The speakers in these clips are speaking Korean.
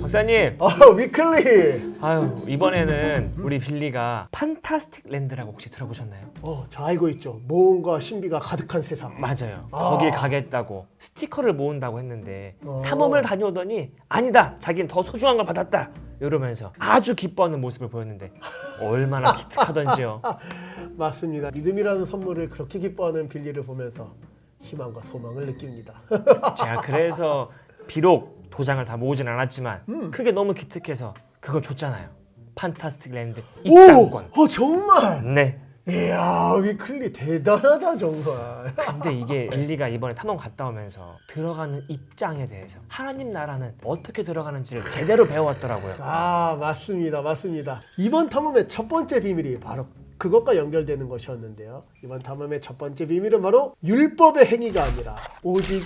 박사님! 위클리! 아유, 이번에는 우리 빌리가 판타스틱 랜드라고 혹시 들어보셨나요? 저 알고 있죠. 모험과 신비가 가득한 세상. 맞아요. 거길 가겠다고 스티커를 모은다고 했는데 어. 탐험을 다녀오더니 아니다! 자기는 더 소중한 걸 받았다! 이러면서 아주 기뻐하는 모습을 보였는데 얼마나 기특하던지요. 맞습니다. 믿음이라는 선물을 그렇게 기뻐하는 빌리를 보면서 희망과 소망을 느낍니다. 제가 그래서 비록 도장을 다 모으진 않았지만 그게 너무 기특해서 그걸 줬잖아요. 판타스틱 랜드 입장권. 정말? 네. 이야, 위클리 대단하다 정말. 근데 이게 빌리가 이번에 탐험 갔다 오면서 들어가는 입장에 대해서 하나님 나라는 어떻게 들어가는지를 제대로 배워왔더라고요. 맞습니다. 이번 탐험의 첫 번째 비밀이 바로 그것과 연결되는 것이었는데요. 이번 탐험의 첫 번째 비밀은 바로 율법의 행위가 아니라 오직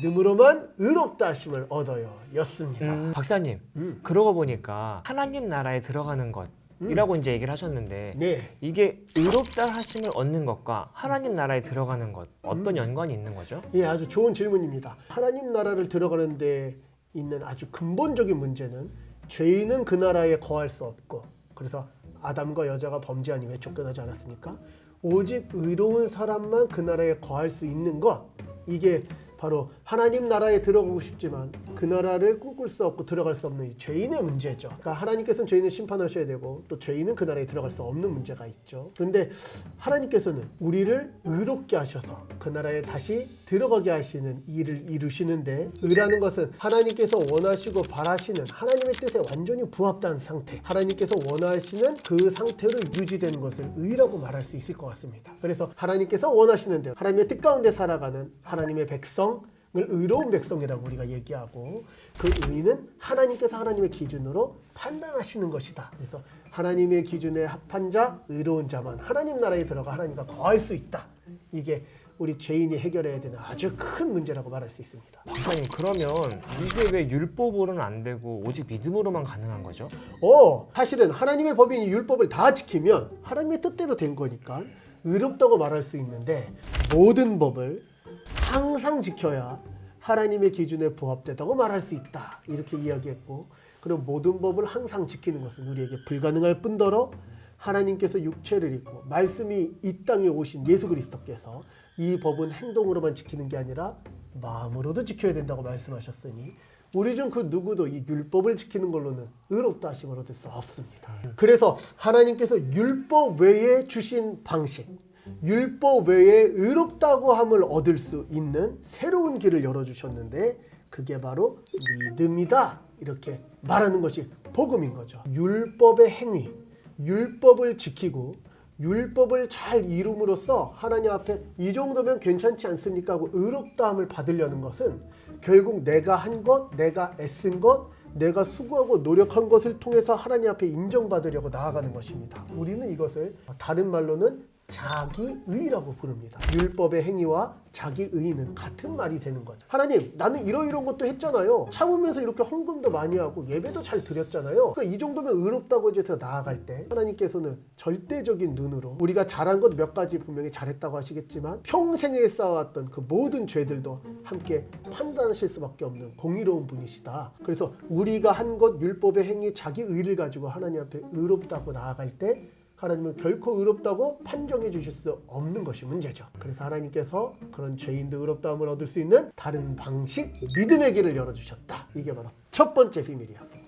믿음으로만 의롭다 하심을 얻어요 였습니다. 박사님, 그러고 보니까 하나님 나라에 들어가는 것이라고 이제 얘기를 하셨는데 네. 이게 의롭다 하심을 얻는 것과 하나님 나라에 들어가는 것 어떤 연관이 있는 거죠? 예, 아주 좋은 질문입니다. 하나님 나라를 들어가는 데 있는 아주 근본적인 문제는 죄인은 그 나라에 거할 수 없고, 그래서 아담과 여자가 범죄한 이후에 쫓겨나지 않았습니까? 오직 의로운 사람만 그 나라에 거할 수 있는 것, 이게 바로 하나님 나라에 들어가고 싶지만 그 나라를 꿈꿀 수 없고 들어갈 수 없는 이 죄인의 문제죠. 그러니까 하나님께서는 죄인을 심판하셔야 되고 또 죄인은 그 나라에 들어갈 수 없는 문제가 있죠. 그런데 하나님께서는 우리를 의롭게 하셔서 그 나라에 다시 들어가게 하시는 일을 이루시는데, 의라는 것은 하나님께서 원하시고 바라시는 하나님의 뜻에 완전히 부합된 상태, 하나님께서 원하시는 그 상태로 유지되는 것을 의라고 말할 수 있을 것 같습니다. 그래서 하나님께서 원하시는 대로 하나님의 뜻 가운데 살아가는 하나님의 백성, 을 의로운 백성이라고 우리가 얘기하고, 그 의는 하나님께서 하나님의 기준으로 판단하시는 것이다. 그래서 하나님의 기준에 합한 자, 의로운 자만 하나님 나라에 들어가 하나님과 거할 수 있다. 이게 우리 죄인이 해결해야 되는 아주 큰 문제라고 말할 수 있습니다. 박사님, 그러면 이게 왜 율법으로는 안 되고 오직 믿음으로만 가능한 거죠? 사실은 하나님의 법인 이 율법을 다 지키면 하나님의 뜻대로 된 거니까 의롭다고 말할 수 있는데, 모든 법을 항상 지켜야 하나님의 기준에 부합되다고 말할 수 있다, 이렇게 이야기했고, 그리고 모든 법을 항상 지키는 것은 우리에게 불가능할 뿐더러 하나님께서 육체를 입고 말씀이 이 땅에 오신 예수 그리스도께서 이 법은 행동으로만 지키는 게 아니라 마음으로도 지켜야 된다고 말씀하셨으니 우리 중 그 누구도 이 율법을 지키는 걸로는 의롭다 하심을 얻을 수 없습니다. 그래서 하나님께서 율법 외에 주신 방식, 율법 외에 의롭다고 함을 얻을 수 있는 새로운 길을 열어주셨는데, 그게 바로 믿음이다, 이렇게 말하는 것이 복음인 거죠. 율법의 행위, 율법을 지키고 율법을 잘 이룸으로써 하나님 앞에 이 정도면 괜찮지 않습니까 하고 의롭다함을 받으려는 것은 결국 내가 한 것, 내가 애쓴 것, 내가 수고하고 노력한 것을 통해서 하나님 앞에 인정받으려고 나아가는 것입니다. 우리는 이것을 다른 말로는 자기의라고 부릅니다. 율법의 행위와 자기의는 같은 말이 되는 거죠. 하나님, 나는 이러이러한 것도 했잖아요. 참으면서 이렇게 헌금도 많이 하고 예배도 잘 드렸잖아요. 그러니까 이 정도면 의롭다고 해서 나아갈 때 하나님께서는 절대적인 눈으로 우리가 잘한 것 몇 가지 분명히 잘했다고 하시겠지만 평생에 쌓아왔던 그 모든 죄들도 함께 판단하실 수밖에 없는 공의로운 분이시다. 그래서 우리가 한 것 율법의 행위, 자기의를 가지고 하나님 앞에 의롭다고 나아갈 때 하나님은 결코 의롭다고 판정해 주실 수 없는 것이 문제죠. 그래서 하나님께서 그런 죄인도 의롭다함을 얻을 수 있는 다른 방식, 믿음의 길을 열어주셨다. 이게 바로 첫 번째 비밀이었습니다.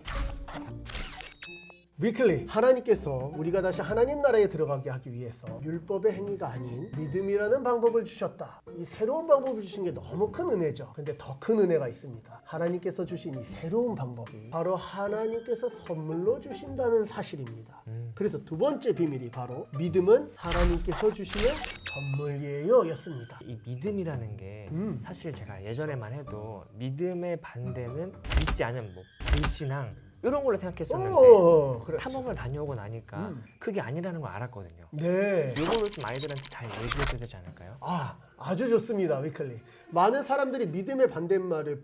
위클리, 하나님께서 우리가 다시 하나님 나라에 들어가게 하기 위해서 율법의 행위가 아닌 믿음이라는 방법을 주셨다. 이 새로운 방법을 주신 게 너무 큰 은혜죠. 근데 더 큰 은혜가 있습니다. 하나님께서 주신 이 새로운 방법이 바로 하나님께서 선물로 주신다는 사실입니다. 그래서 두 번째 비밀이 바로 믿음은 하나님께서 주시는 선물이에요 였습니다. 이 믿음이라는 게 사실 제가 예전에만 해도 믿음의 반대는 믿지 않은 불신앙 이런 걸로 생각했었는데 그렇죠. 탐험을 다녀오고 나니까 그게 아니라는 걸 알았거든요. 네. 이거를 좀 아이들한테 잘 얘기해줘야 되지 않을까요? 아주 좋습니다. 위클리. 많은 사람들이 믿음의 반대말을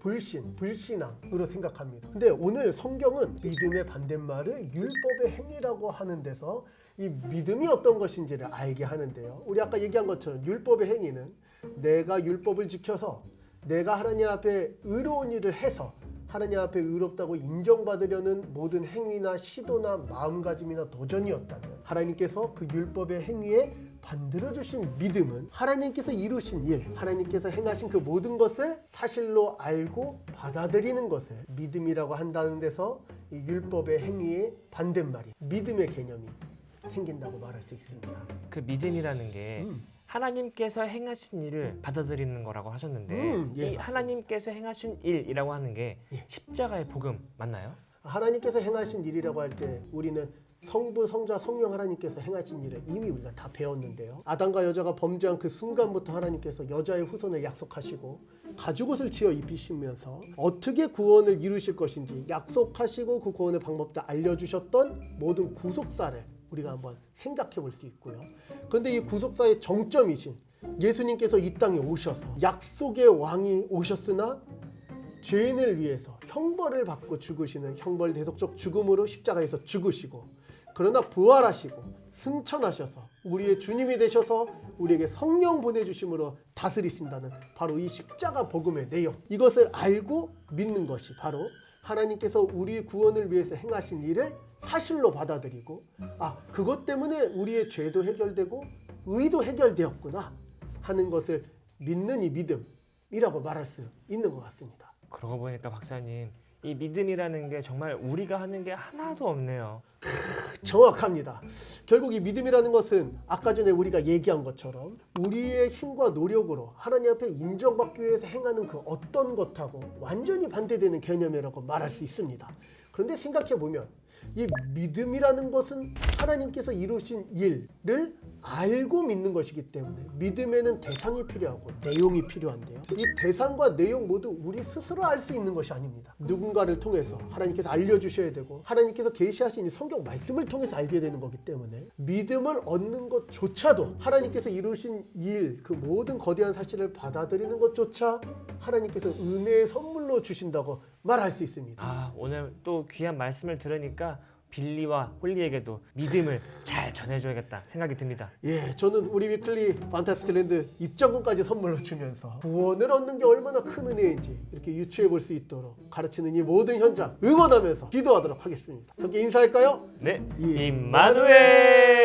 불신앙으로 생각합니다. 근데 오늘 성경은 믿음의 반대말을 율법의 행위라고 하는 데서 이 믿음이 어떤 것인지를 알게 하는데요. 우리 아까 얘기한 것처럼 율법의 행위는 내가 율법을 지켜서 내가 하나님 앞에 의로운 일을 해서 하나님 앞에 의롭다고 인정받으려는 모든 행위나 시도나 마음가짐이나 도전이었다면 하나님께서 그 율법의 행위에 만들어 주신 믿음은 하나님께서 이루신 일, 하나님께서 행하신 그 모든 것을 사실로 알고 받아들이는 것을 믿음이라고 한다는 데서 이 율법의 행위의 반대말이 믿음의 개념이 생긴다고 말할 수 있습니다. 그 믿음이라는 게 하나님께서 행하신 일을 받아들이는 거라고 하셨는데 예, 이 맞습니다. 하나님께서 행하신 일이라고 하는 게 예. 십자가의 복음 맞나요? 하나님께서 행하신 일이라고 할 때 우리는 성부, 성자, 성령 하나님께서 행하신 일을 이미 우리가 다 배웠는데요. 아담과 여자가 범죄한 그 순간부터 하나님께서 여자의 후손을 약속하시고 가죽옷을 지어 입히시면서 어떻게 구원을 이루실 것인지 약속하시고 그 구원의 방법도 알려주셨던 모든 구속사를 우리가 한번 생각해 볼 수 있고요. 그런데 이 구속사의 정점이신 예수님께서 이 땅에 오셔서 약속의 왕이 오셨으나 죄인을 위해서 형벌을 받고 죽으시는 형벌 대속적 죽음으로 십자가에서 죽으시고 그러나 부활하시고 승천하셔서 우리의 주님이 되셔서 우리에게 성령 보내주심으로 다스리신다는 바로 이 십자가 복음의 내용, 이것을 알고 믿는 것이 바로 하나님께서 우리 구원을 위해서 행하신 일을 사실로 받아들이고 그것 때문에 우리의 죄도 해결되고 의도 해결되었구나 하는 것을 믿는 이 믿음이라고 말할 수 있는 것 같습니다. 그러고 보니까 박사님 이 믿음이라는 게 정말 우리가 하는 게 하나도 없네요. 정확합니다. 결국 이 믿음이라는 것은 아까 전에 우리가 얘기한 것처럼 우리의 힘과 노력으로 하나님 앞에 인정받기 위해서 행하는 그 어떤 것하고 완전히 반대되는 개념이라고 말할 수 있습니다. 그런데 생각해 보면 이 믿음이라는 것은 하나님께서 이루신 일을 알고 믿는 것이기 때문에 믿음에는 대상이 필요하고 내용이 필요한데요. 이 대상과 내용 모두 우리 스스로 알 수 있는 것이 아닙니다. 누군가를 통해서 하나님께서 알려주셔야 되고 하나님께서 계시하신 이 성경 말씀을 통해서 알게 되는 거기 때문에 믿음을 얻는 것조차도 하나님께서 이루신 일, 그 모든 거대한 사실을 받아들이는 것조차 하나님께서 은혜의 선물로 주신다고 말할 수 있습니다. 오늘 또 귀한 말씀을 들으니까 빌리와 홀리에게도 믿음을 잘 전해줘야겠다 생각이 듭니다. 예, 저는 우리 위클리 판타스틱랜드 입장권까지 선물로 주면서 구원을 얻는 게 얼마나 큰 은혜인지 이렇게 유추해 볼 수 있도록 가르치는 이 모든 현장 응원하면서 기도하도록 하겠습니다. 함께 인사할까요? 네, 임마누엘.